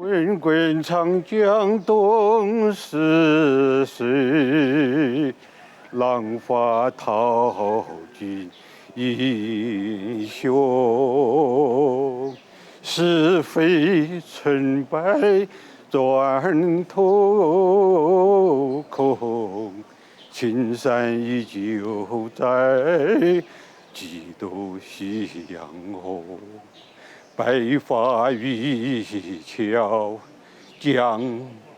滚滚长江东逝水，浪花淘尽英雄。是非成败转头空，青山依旧在，几度夕阳红。白发渔樵江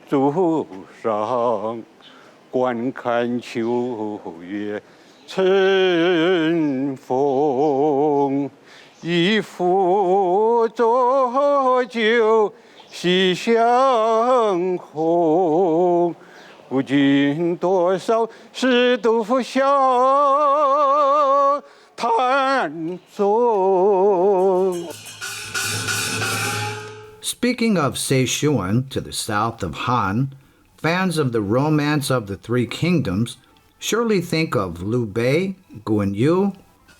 渚上，观看秋月春风。一壶浊酒喜相逢，不知多少是独笑叹中。 Speaking of Sichuan to the south of Han, fans of the romance of the Three Kingdoms surely think of Liu Bei, Guan Yu,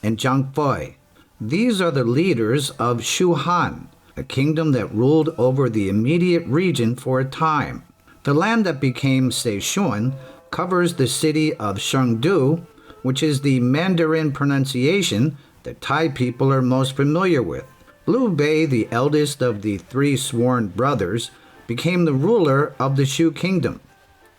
and Zhang Fei. These are the leaders of Shu Han, a kingdom that ruled over the immediate region for a time. The land that became Sichuan covers the city of Chengdu, which is the Mandarin pronunciation that Thai people are most familiar with. Liu Bei, the eldest of the three sworn brothers, became the ruler of the Shu kingdom.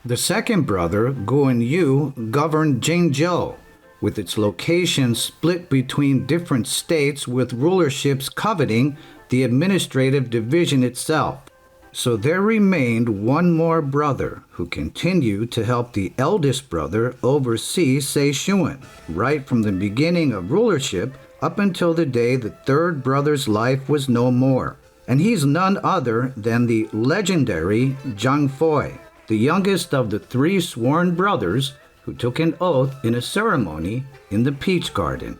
The second brother, Guan Yu, governed Jingzhou, with its location split between different states with rulerships coveting the administrative division itself. So there remained one more brother who continued to help the eldest brother oversee Sichuan, right from the beginning of rulership up until the day the third brother's life was no more. And he's none other than the legendary Zhang Fei, the youngest of the three sworn brothers who took an oath in a ceremony in the Peach Garden.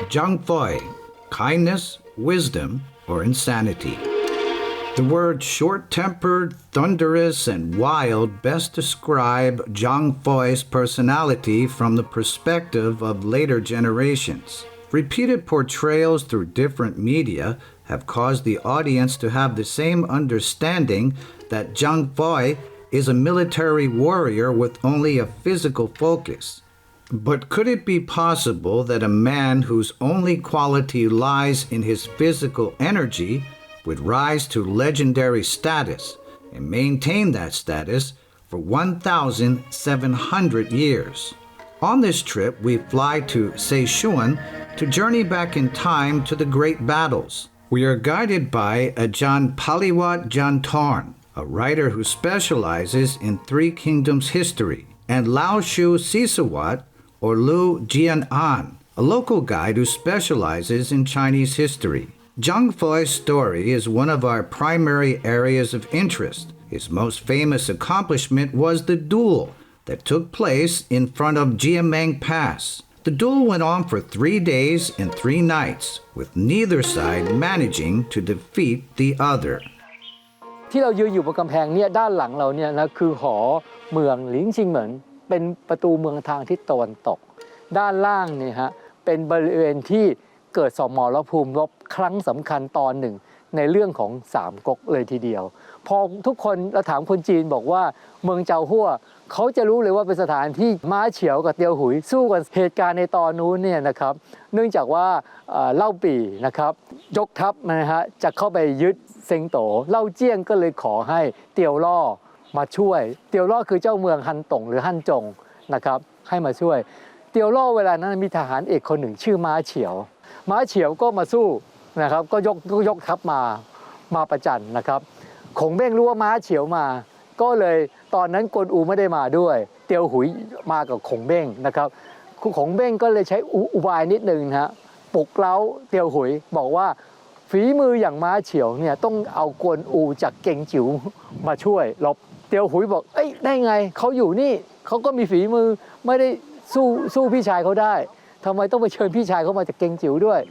Zhang Fei, kindness, wisdom, or insanity. The words short-tempered, thunderous, and wild best describe Zhang Fei's personality from the perspective of later generations. Repeated portrayals through different media have caused the audience to have the same understanding that Zhang Fei is a military warrior with only a physical focus. But could it be possible that a man whose only quality lies in his physical energy would rise to legendary status and maintain that status for 1,700 years? On this trip, we fly to Sichuan to journey back in time to the great battles. We are guided by Ajahn Paliwat Jantorn, a writer who specializes in Three Kingdoms history, and Lao Shu Sisawat, or Lu Jian'an, a local guide who specializes in Chinese history. Zhang Fei's story is one of our primary areas of interest. His most famous accomplishment was the duel that took place in front of Jiameng Pass. The duel went on for 3 days and 3 nights, with neither side managing to defeat the other. ที่เรายืนอยู่บนกำแพงเนี่ยด้านหลังเราเนี่ยนะคือหอเมืองหลิงชิงเหมินเป็นประตูเมืองทางทิศตะวันตกด้านล่างเนี่ยฮะเป็นบริเวณที่เกิดสมรภูมิรบครั้งสำคัญตอนหนึ่งในเรื่องของสามก๊กเลยทีเดียวพอทุกคนเราถามคนจีนบอกว่าเมืองเจ้าฮั่วเขาจะรู้เลยว่าเป็นสถานที่ม้าเฉียวกับเตียวหุยสู้กันเหตุการณ์ในตอนนู้นเนี่ยนะครับเนื่องจากว่าเล่าปี่นะครับยกทัพนะฮะจะเข้าไปยึดเซิงโตเล่าเจี้ยงก็เลยขอให้เตียวล่อมาช่วยเตียวล่อคือเจ้าเมืองฮันตงหรือฮั่นจงนะครับให้มาช่วยเตียวล่อเวลานั้นมีทหารเอกคนหนึ่งชื่อม้าเฉียวก็มาสู้นะครับก็ยกทัพมาประจันนะครับคงเบ้งรู้ว่าม้าเฉียวมา ก็เลยตอนนั้นกวนอูไม่ได้มาด้วยเตียวหุยมากับขงเบ้งนะครับขงเบ้งก็เลยใช้อุบายนิดนึงนะฮะปลุกเร้าเตียวหุยบอกว่าฝีมืออย่างม้าเฉียวเนี่ยต้องเอากวนอูจากเก่งจิ๋วมาช่วยรบเตียวหุยบอกเอ้ยได้ไงเขาอยู่นี่เขาก็มีฝีมือไม่ได้สู้พี่ชายเขาได้ทำไมต้องไปเชิญพี่ชายเขามาจากเก่งจิ๋วด้วย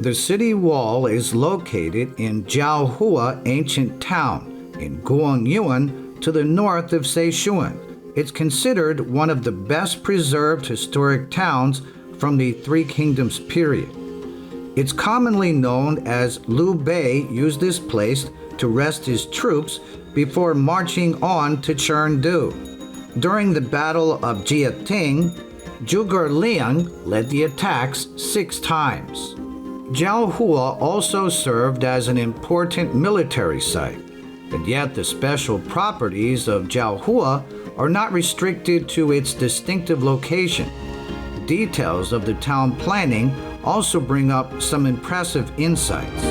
The city wall is located in Jiaohua ancient town in Guangyuan to the north of Sichuan. It's considered one of the best preserved historic towns from the Three Kingdoms period. It's commonly known as Liu Bei used this place to rest his troops before marching on to Chengdu. During the Battle of Jieting, Zhuge Liang led the attacks 6 times. Jiaohua also served as an important military site, and yet the special properties of Jiaohua are not restricted to its distinctive location. Details of the town planning also bring up some impressive insights.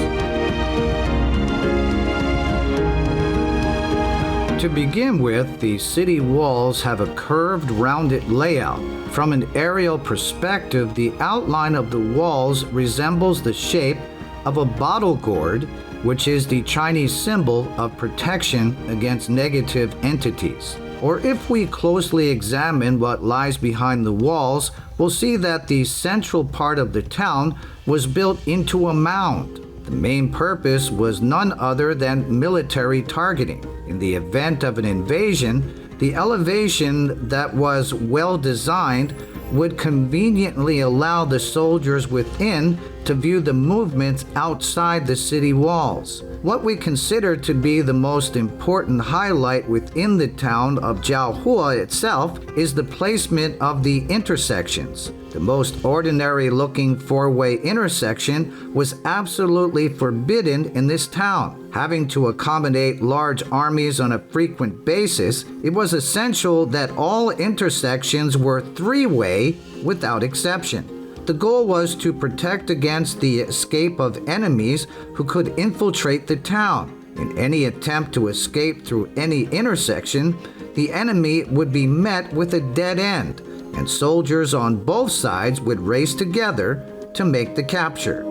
To begin with, the city walls have a curved, rounded layout. From an aerial perspective, the outline of the walls resembles the shape of a bottle gourd, which is the Chinese symbol of protection against negative entities. Or if we closely examine what lies behind the walls, we'll see that the central part of the town was built into a mound. The main purpose was none other than military targeting. In the event of an invasion, the elevation that was well designed would conveniently allow the soldiers within to view the movements outside the city walls. What we consider to be the most important highlight within the town of Jiaohua itself is the placement of the intersections. The most ordinary-looking 4-way intersection was absolutely forbidden in this town. Having to accommodate large armies on a frequent basis, it was essential that all intersections were 3-way without exception. The goal was to protect against the escape of enemies who could infiltrate the town. In any attempt to escape through any intersection, the enemy would be met with a dead end, and soldiers on both sides would race together to make the capture.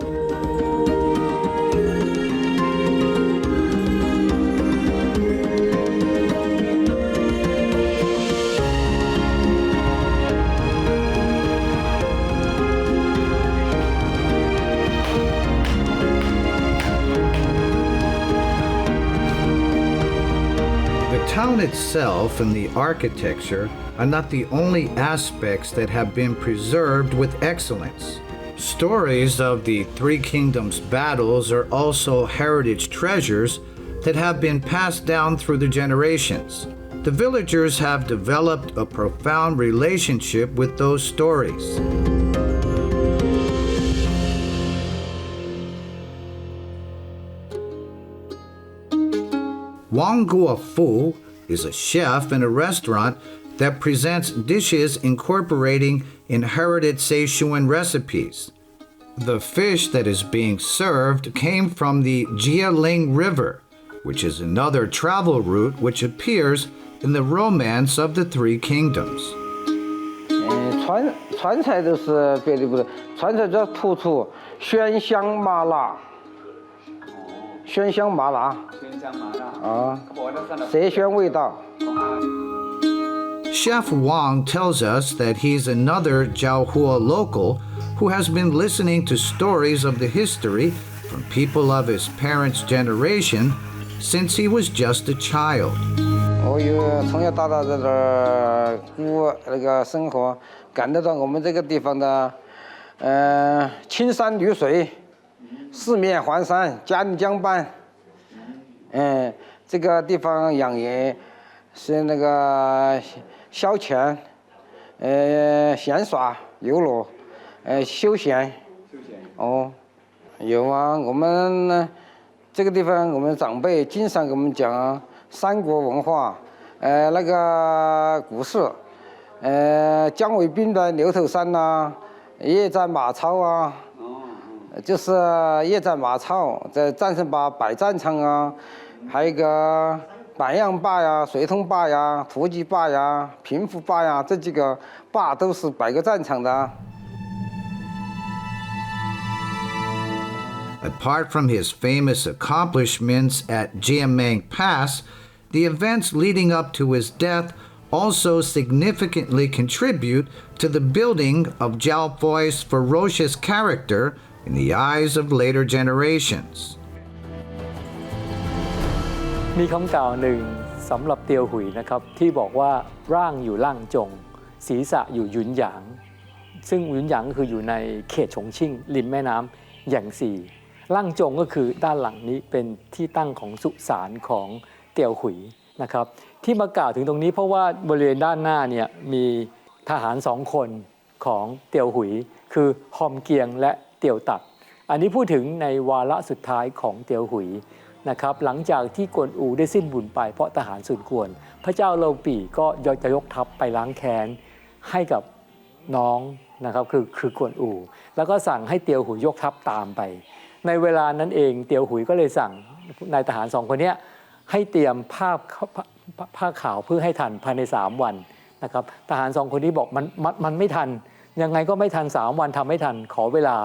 The town itself and the architecture are not the only aspects that have been preserved with excellence. Stories of the Three Kingdoms battles are also heritage treasures that have been passed down through the generations. The villagers have developed a profound relationship with those stories. Wang Guofu is a chef in a restaurant that presents dishes incorporating inherited Sichuan recipes. The fish that is being served came from the Jialing River, which is another travel route which appears in the Romance of the Three Kingdoms. 川菜都是别的不得，川菜主要突出鲜香麻辣，鲜香麻辣啊，蛇鲜味道。Chef Wang tells us that he's another Jiaohua local who has been listening to stories of the history from people of his parents' generation since he was just a child. 我有从小到大在这儿过那个生活，感得到我们这个地方的，青山绿水，四面环山，嘉陵江畔，这个地方养鱼是那个消遣，闲耍游乐，休闲。哦，有啊，我们呢这个地方我们长辈经常给我们讲三国文化，那个故事，姜维兵的牛头山呐，夜战马超啊，就是夜战马超在战胜把百战场啊，还有一个板样坝呀、水通坝呀、突击坝呀、平湖坝呀，这几个坝都是摆个战场的。Apart from his famous accomplishments at Jiameng Pass, the events leading up to his death also significantly contribute to the building of Zhang Fei's ferocious character in the eyes of later generations. มีคำกล่าวหนึ่งสำหรับเตียวหุยนะครับที่บอกว่าร่างอยู่ล่างจงศีรษะอยู่หยุนหยางซึ่งหยุนหยางก็คืออยู่ในเขตฉงชิ่งริมแม่น้ำหยางซีล่างจงก็คือด้านหลังนี้เป็นที่ตั้งของสุสานของเตียวหุยนะครับที่มากล่าวถึงตรงนี้เพราะว่าบริเวณด้านหน้าเนี่ยมีทหาร2 คนของเตียวหุยคือฮอมเกียงและเตียวตัดอันนี้พูดถึงในวาระสุดท้ายของเตียวหุยนะครับหลังจากที่กวนอูได้สิ้นบุญไปเพราะทหารสูญกวนพระเจ้าโลปีก็จะยกทัพไปล้างแค้นให้กับน้องนะครับคือกวนอูแล้วก็สั่งให้เตียวหุยยกทัพตามไปในเวลานั้นเองเตียวหุยก็เลยสั่งนายทหาร2 คนนี้ให้เตรียมผ้าขาวเพื่อให้ทันภายใน3 วันนะครับทหาร2 คนนี้บอกมันไม่ทันยังไงก็ไม่ทัน3 วันทำไม่ทันขอเวลา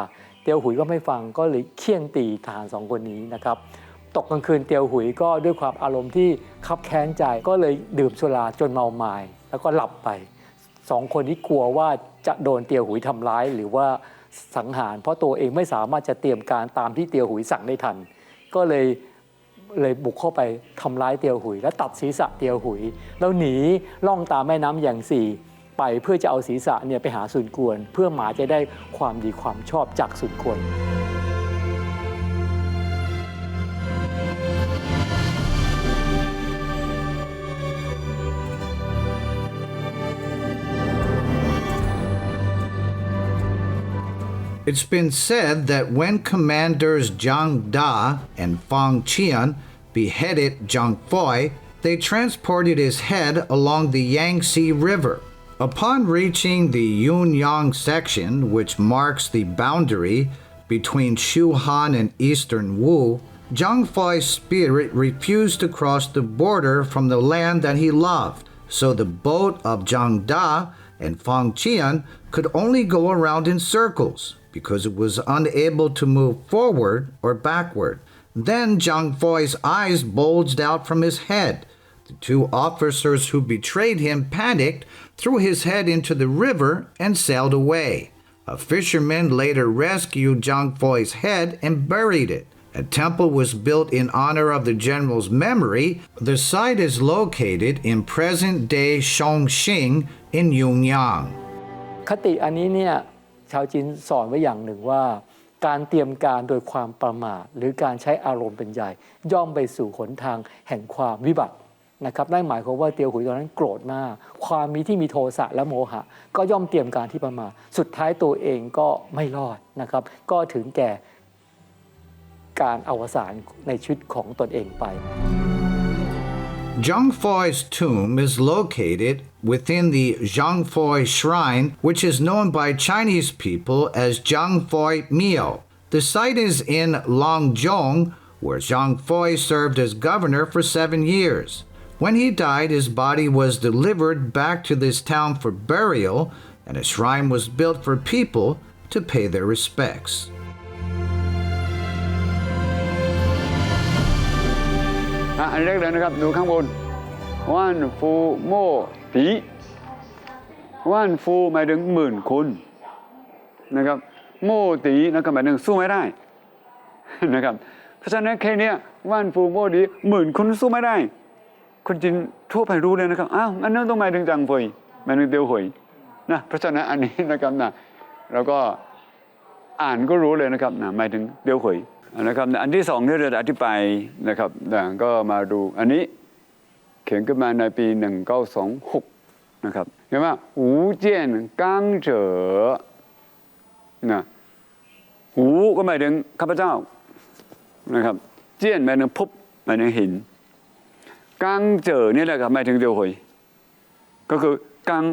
เตียวหุยก็ไม่ฟังก็เลยเฆี่ยนตีทหาร2 คนนี้นะครับตกกลางคืนเตียวหุยก็ด้วยความอารมณ์ที่คับแค้นใจก็เลยดื่มสุราจนเมาไม้แล้วก็หลับไป2 คนนี้กลัวว่าจะโดนเตียวหุยทำร้ายหรือว่าสังหารเพราะตัวเองไม่สามารถจะเตรียมการตามที่เตียวหุยสั่งได้ทันก็เลยบุกเข้าไปทำร้ายเตียวหุยและตัดศีรษะเตียวหุยแล้วหนีล่องตามแม่น้ำหยางซีไปเพื่อจะเอาศีรษะเนี่ยไปหาซุนกวนเพื่อหมาจะได้ความดีความชอบจากซุนกวนIt's been said that when commanders Zhang Da and Fang Qian beheaded Zhang Fei, they transported his head along the Yangtze River. Upon reaching the Yunyang section, which marks the boundary between Shu Han and Eastern Wu, Zhang Fei's spirit refused to cross the border from the land that he loved, so the boat of Zhang Da and Fang Qian could only go around in circles because it was unable to move forward or backward. Then Zhang Fei's eyes bulged out from his head. The 2 officers who betrayed him panicked, threw his head into the river, and sailed away. A fisherman later rescued Zhang Fei's head and buried it. A temple was built in honor of the general's memory. The site is located in present-day Chongqing in Yunyang. คติอันนี้เนี่ยชาวจีนสอนไว้อย่างหนึ่งว่าการเตรียมการโดยความประมาทหรือการใช้อารมณ์เป็นใหญ่ย่อมไปสู่หนทางแห่งความวิบัตินะครับได้หมายความว่าเตียวหุยตอนนั้นโกรธมากความที่มีโทสะและโมหะก็ย่อมเตรียมการที่ประมาทสุดท้ายตัวเองก็ไม่รอดนะครับก็ถึงแก่การอวสานในชีวิตของตนเองไป Zhang Fei's tomb is located within the Zhang Fei Shrine, which is known by Chinese people as Zhang Fei Miao. The site is in Longzhong, where Zhang Fei served as governor for 7 years. When he died, his body was delivered back to this town for burial, and a shrine was built for people to pay their respects. อันแรกเลยนะครับดูข้างบนว่านฟูโม่ตีว่านฟูหมายถึง10,000 คนนะครับโม่ตีนะครับหมายถึงสู้ไม่ได้นะครับเพราะฉะนั้นแค่นี้ว่านฟูโม่ตี10,000 คนสู้ไม่ได้คนจีนทั่วไปรู้เลยนะครับอ้าวอันนั้นต้องหมายถึงจางเฟยหมายถึงเตียวหุยนะเพราะฉะนั้นอันนี้นะครับนะเราก็อ่านก็รู้เลยนะครับนะหมายถึงเตียวหุยนะครับอันที่2ที่เราจะอธิบายนะครับก็มาดูอันนี้เขียนขึ้นมาในปี1926นะครับเห็นไหมหูเจี้ยนกังเจ๋อนะหูก็หมายถึงข้าพเจ้านะครับเจี้ยนหมายถึงพบหมายถึงเห็นกังเจ๋อนี่แหละครับหมายถึงเตียวหุยก็คือกัง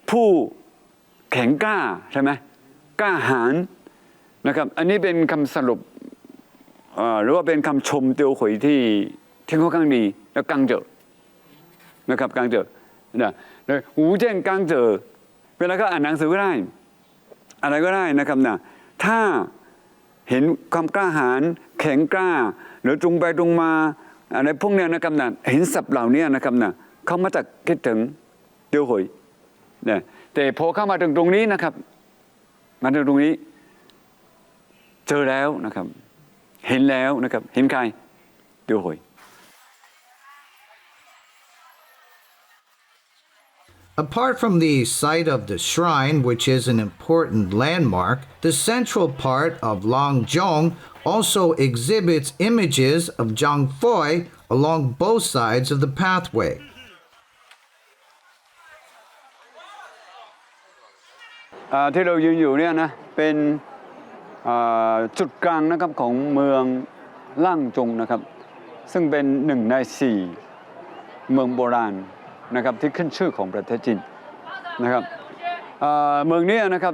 ผู้แข็งกล้าใช่ไหมกล้าหาญนะครับอันนี้เป็นคำสรุป หรือว่าเป็นคำชมเตียวหุยที่ค่อนข้างดีแล้วกังเจอนะครับกังเจอนะหูเจ้นกังเจอเวลาก็อ่านหนังสือก็ได้อะไรก็ได้นะครับนะถ้าเห็นความกล้าหาญแข็งกล้าหรือตรงไปตรงมาอะไรพวกเนี้ยนะครับนะเห็นศัพท์เหล่านี้นะครับนะเขามาจากคิดถึงเตียวหุยเนี่ยแต่พอเข้ามาถึงตรงนี้นะครับมาถึงตรงนี้เจอแล้วนะครับเห็นแล้วนะครับเห็นใครเตียวหุย Apart from the site of the shrine, which is an important landmark, the central part of Longjong also exhibits images of Zhang Fei along both sides of the pathway. ที่เรายืนอยู่เนี่ยนะเป็นจุดกลางนะครับของเมืองล่างจงนะครับซึ่งเป็น1 ใน 4เมืองโบราณนะครับที่ขึ้นชื่อของประเทศจีนนะครับเมืองนี้นะครับ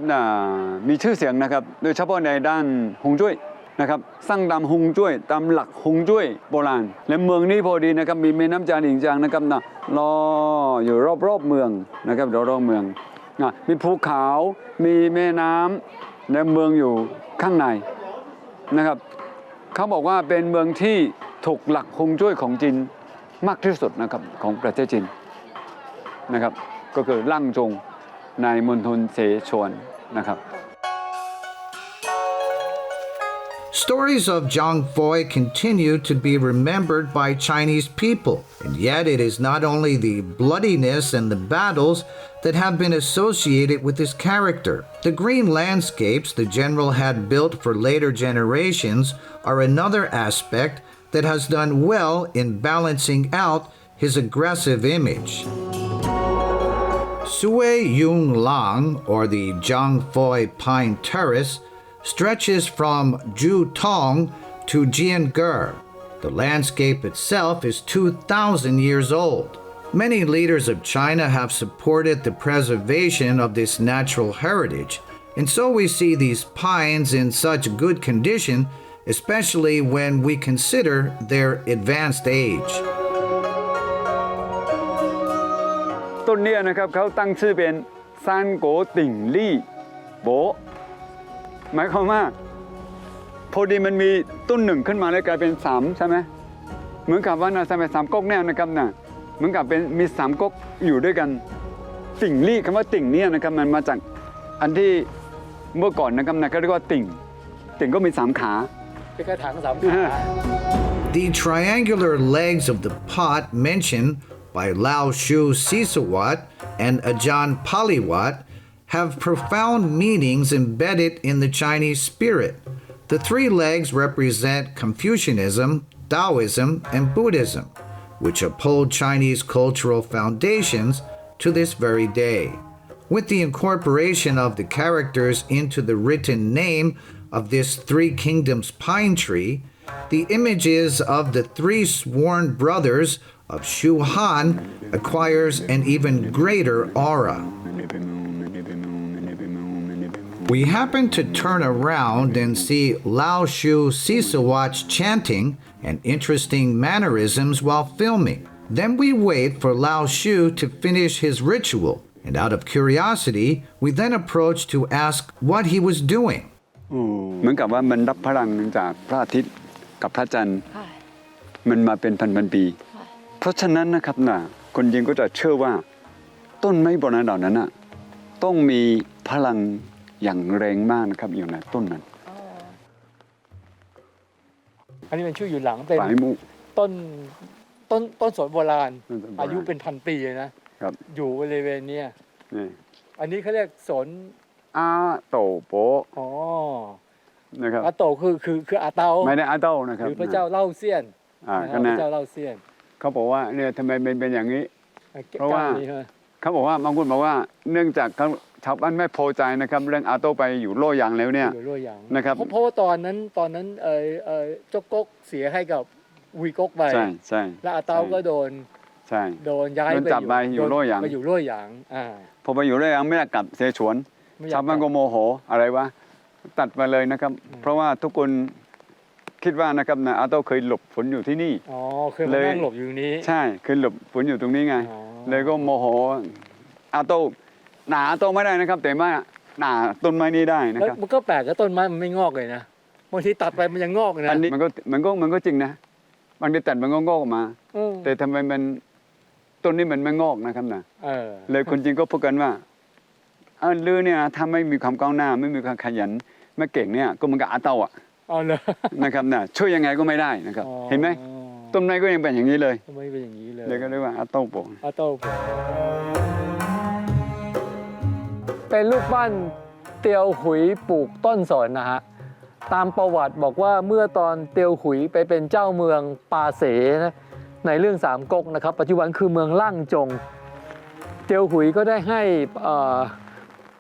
มีชื่อเสียงนะครับโดยเฉพาะในด้านฮวงจุ้ยนะครับสร้างตามฮวงจุ้ยตามหลักฮวงจุ้ยโบราณและเมืองนี้พอดีนะครับมีแม่น้ำจานอิงจางนะครับล้ออยู่รอบๆเมืองนะครับรอบๆเมืองมีภูเขามีแม่น้ำและเมืองอยู่ข้างในนะครับเขาบอกว่าเป็นเมืองที่ถูกหลักฮวงจุ้ยของจีนมากที่สุดนะครับของประเทศจีนนะครับก็คือล่างจงในมณฑลเสฉวนนะครับ Stories of Zhang Fei continue to be remembered by Chinese people, and yet it is not only the bloodiness and the battles that have been associated with his character. The green landscapes the general had built for later generations are another aspect that has done well in balancing out his aggressive image. Sui Yung Lang, or the Zhang Fei Pine Terrace, stretches from Jutong to Jiangur. The landscape itself is 2,000 years old. Many leaders of China have supported the preservation of this natural heritage, and so we see these pines in such good condition, especially when we consider their advanced age. ต้นนี้นะครับเขาตั้งชื่อเป็นซานโกติ่งลี่โบหมายความว่าพอดีมันมีต้นหนึ่งขึ้นมาแล้วกลายเป็น3ใช่ไหมเหมือนกับว่าสมัย3ก๊กเนี่ยนะครับเหมือนกับเป็นมี3ก๊กอยู่ด้วยกันติ่งลี่คำว่าติ่งเนี่ยนะครับมันมาจากอันที่เมื่อก่อนนะครับเขาเรียกว่าติ่งก็มี3ขาเป็นกระถาง3 ขา The triangular legs of the pot mentioned by Lao Shu Sisawat and Ajahn Paliwat have profound meanings embedded in the Chinese spirit. The 3 legs represent Confucianism, Taoism, and Buddhism, which uphold Chinese cultural foundations to this very day. With the incorporation of the characters into the written name of this 3 kingdoms pine tree, the images of the 3 sworn brothers of Shu Han acquires an even greater aura. We happen to turn around and see Lao Shu Sisawat's chanting and interesting mannerisms while filming. Then we wait for Lao Shu to finish his ritual, and out of curiosity, we then approach to ask what he was doing. เหมือนกับว่ามันรับพลังจากพระอาทิตย์กับพระจันทร์มันมาเป็นพันปีเพราะฉะนั้นนะครับคนยิงก็จะเชื่อว่าต้นไม้โบราณเหล่านั้นต้องมีพลังอย่างแรงมากนะครับอยู่ในต้นนั้นอันนี้เป็นชื่ออยู่หลังเป็นต้นสนโบราณอายุเป็น1,000 ปีเลยนะครับอยู่บริเวณนี้อันนี้เขาเรียกสนอาโตโปนะครับอาโตคืออาเตาไม่ได้อาเต้านะครับหรือพระเจ้าเล่าเซียนพระเจ้าเล่าเซียนเขาบอกว่าเนี่ยทำไมเป็นอย่างนี้เพราะว่าเขาบอกว่าบางคนบอกว่าเนื่องจากชาวบ้านไม่พอใจนะครับเรื่องอาโต้ไปอยู่โล่ยางแล้วเนี่ยนะครับเพราะว่าตอนนั้นเจ้าก๊กเสียให้กับวีก๊กไปใช่แล้วอาเต้าก็โดนย้ายไปจับไปอยู่โล่ยางพอไปอยู่โล่ยางไม่ได้กลับเสฉวนชาวบ้านก็โมโหอะไรวะตัดไปเลยนะครับเพราะว่าทุกคน คิดว่านะครับนะอาโต้เคยหลบฝนอยู่ที่นี่ อ๋อเคยมานั่งหลบอยู่ตรงนี้ ใช่เคยหลบฝนอยู่ตรงนี้ไง อ๋อ เลยก็โมโหอาโต้หนาอาโต้ไม่ได้นะครับ แต่ว่าหนาต้นไม้นี้ได้นะ แล้ว ครับ มันก็แปลกกับต้นไม้มันไม่งอกเลยนะบางทีตัดไปมันยังงอกเลยนะ อันนี้มันก็จริงนะบางทีตัดมันก็งอกออกมา แต่ทำไมมันต้นนี้มันไม่งอกนะครับนะ เลยคนจริงก็พูดกันว่าลือเนี่ยถ้าไม่มีความก้าวหน้าไม่มีความขยันไม่เก่งเนี่ยก็เหมันกับอาเต้าอ่ะ อ๋อเลย นะครับนะช่วยยังไงก็ไม่ได้นะครับ อ๋อ เห็นไหมต้นไม้ก็ยังเป็นอย่างนี้เลย ทำไมเป็นอย่างนี้เลย เลยก็เรียกว่าอาเต้าโปง อาโต้เป็นรูปปั้นเตียวหุยปลูกต้นสนนะฮะตามประวัติบอกว่าเมื่อตอนเตียวหุยไปเป็นเจ้าเมืองปาเสนะในเรื่องสามก๊กนะครับปัจจุบันคือเมืองล่างจงเตียวหุยก็ได้ให้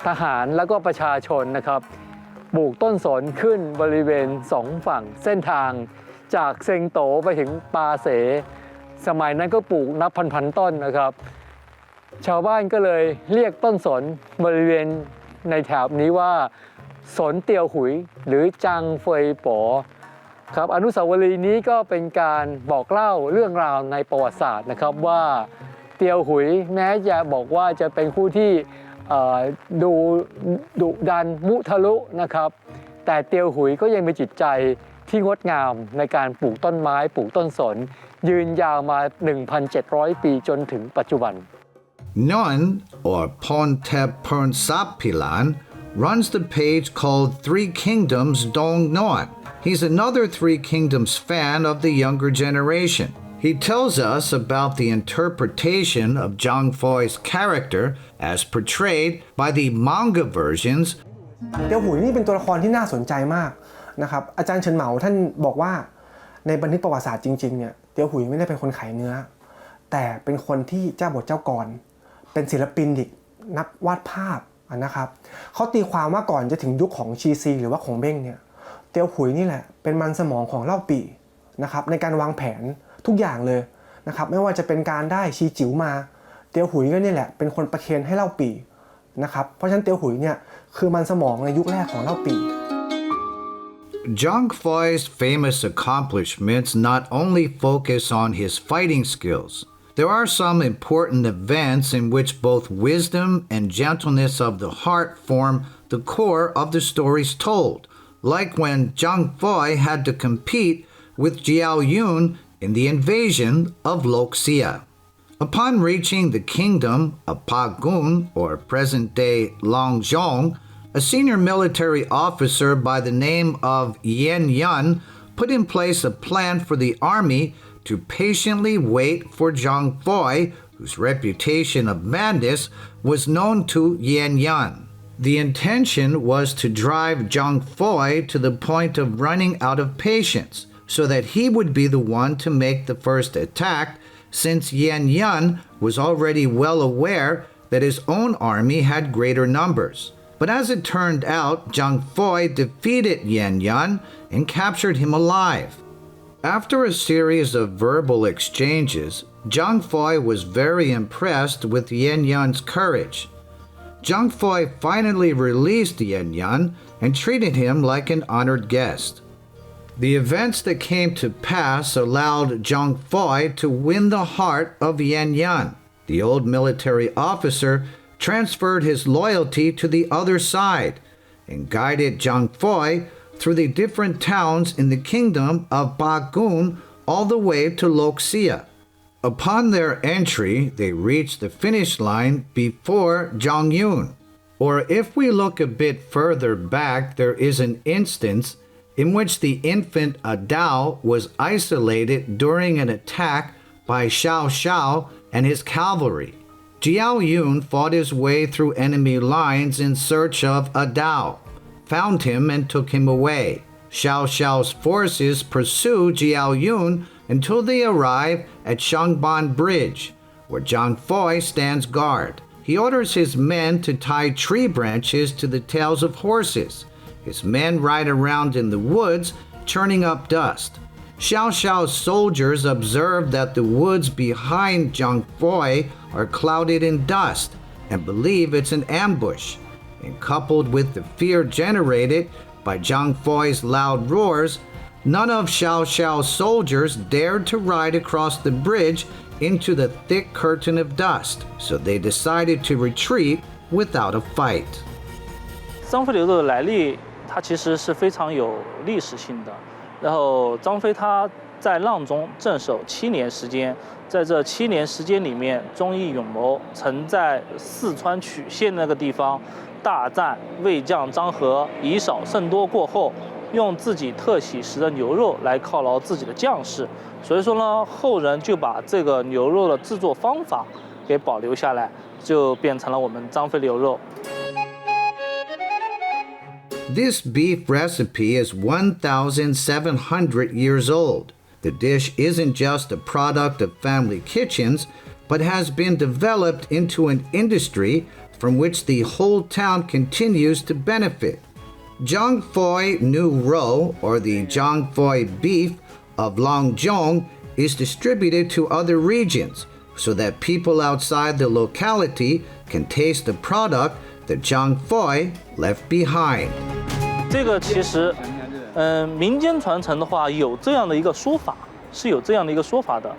ทหารแล้วก็ประชาชนนะครับปลูกต้นสนขึ้นบริเวณสองฝั่งเส้นทางจากเซิงโตไปถึงปาเสสมัยนั้นก็ปลูกนับพันต้นนะครับชาวบ้านก็เลยเรียกต้นสนบริเวณในแถบนี้ว่าสนเตียวหุยหรือจางเฟยป๋อครับอนุสาวรีย์นี้ก็เป็นการบอกเล่าเรื่องราวในประวัติศาสตร์นะครับว่าเตียวหุยแม้จะบอกว่าจะเป็นผู้ที่ดูดุดันมุทะลุนะครับแต่เตียวหุยก็ยังมีจิตใจที่งดงามในการปลูกต้นไม้ปลูกต้นสนยืนยาวมา 1,700 ปีจนถึงปัจจุบัน Non, or Pontepernsapilan, runs the page called Three Kingdoms Dong Non. He's another Three Kingdoms fan of the younger generation. He tells us about the interpretation of Zhang Fei's character as portrayed by the manga versions. เตียวหุยนี่เป็นตัวละครที่น่าสนใจมากนะครับอาจารย์เฉินเหมาท่านบอกว่าในบันทึกประวัติศาสตร์จริงๆเนี่ยเตียวหุยไม่ได้เป็นคนขายเนื้อแต่เป็นคนที่เจ้าบทเจ้ากรเป็นศิลปินอีกนักวาดภาพนะครับเขาตีความว่าก่อนจะถึงยุคของชีซีหรือว่าของเบ้งเนี่ยเตียวหุยนี่แหละเป็นมันสมองของเล่าปี่นะครับในการวางแผนทุกอย่างเลยนะครับไม่ว่าจะเป็นการได้ชีจิ๋วมาเตียวหุยก็นี่แหละเป็นคนประเคนให้เล่าปี่นะครับเพราะฉะนั้นเตียวหุยเนี่ยคือมันสมองในยุคแรกของเล่าปี่ Zhang Fei's famous accomplishments not only focus on his fighting skills. There are some important events in which both wisdom and gentleness of the heart form the core of the stories told, like when Zhang Fei had to compete with Jiao Yun in the invasion of Loxia. Upon reaching the kingdom of Pagun, or present-day Longzhong, a senior military officer by the name of Yan Yun put in place a plan for the army to patiently wait for Zhang Fei, whose reputation of madness was known to Yan Yun. The intention was to drive Zhang Fei to the point of running out of patience, so that he would be the one to make the first attack, since Yan Yun was already well aware that his own army had greater numbers. But as it turned out, Zhang Fei defeated Yan Yun and captured him alive. After a series of verbal exchanges, Zhang Fei was very impressed with Yan Yun's courage. Zhang Fei finally released Yan Yun and treated him like an honored guest. The events that came to pass allowed Zhang Fei to win the heart of Yan Yun. The old military officer transferred his loyalty to the other side and guided Zhang Fei through the different towns in the kingdom of Bagun all the way to Loxia. Upon their entry, they reached the finish line before Zhang Yun. Or if we look a bit further back, there is an instance in which the infant Adao was isolated during an attack by Xiao Xiao and his cavalry. Jiao Yun fought his way through enemy lines in search of Adao, found him and took him away. Xiao Xiao's forces pursue Jiao Yun until they arrive at Shangban Bridge, where Zhang Fei stands guard. He orders his men to tie tree branches to the tails of horses. His men ride around in the woods, churning up dust. Xiao Xiao's soldiers observe that the woods behind Zhang Fei are clouded in dust and believe it's an ambush. And coupled with the fear generated by Zhang Fei's loud roars, None of Xiao Xiao's soldiers dared to ride across the bridge into the thick curtain of dust, so they decided to retreat without a fight. 张飞流肉的来历，它其实是非常有历史性的。然后张飞他在阆中镇守7年时间，在这7年时间里面，忠义勇谋，曾在四川曲县那个地方大战魏将张合，以少胜多过后，用自己特喜食的牛肉来犒劳自己的将士。所以说呢，后人就把这个牛肉的制作方法给保留下来，就变成了我们张飞牛肉。This beef recipe is 1,700 years old. The dish isn't just a product of family kitchens, but has been developed into an industry from which the whole town continues to benefit. Zhang Fei Nu Rou, or the Zhang Fei beef of Longzhong, is distributed to other regions so that people outside the locality can taste the product that Zhang Fei left behind. 这个其实，民间传承的话，有这样的一个说法，是有这样的一个说法的。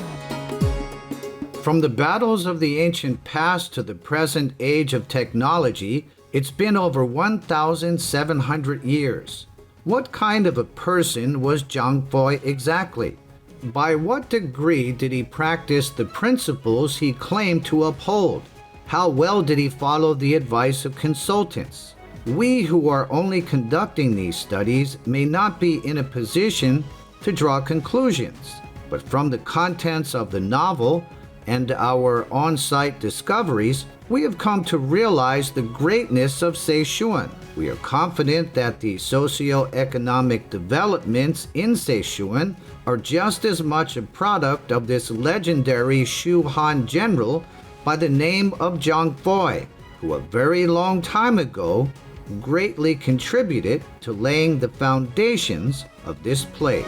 From the battles of the ancient past to the present age of technology, it's been over 1,700 years. What kind of a person was Zhang Fei exactly? By what degree did he practice the principles he claimed to uphold? How well did he follow the advice of consultants? We who are only conducting these studies may not be in a position to draw conclusions, but from the contents of the novel and our on-site discoveries, we have come to realize the greatness of Sichuan. We are confident that the socio-economic developments in Sichuan are just as much a product of this legendary Shu Han general by the name of Zhang Fei, who a very long time ago greatly contributed to laying the foundations of this place.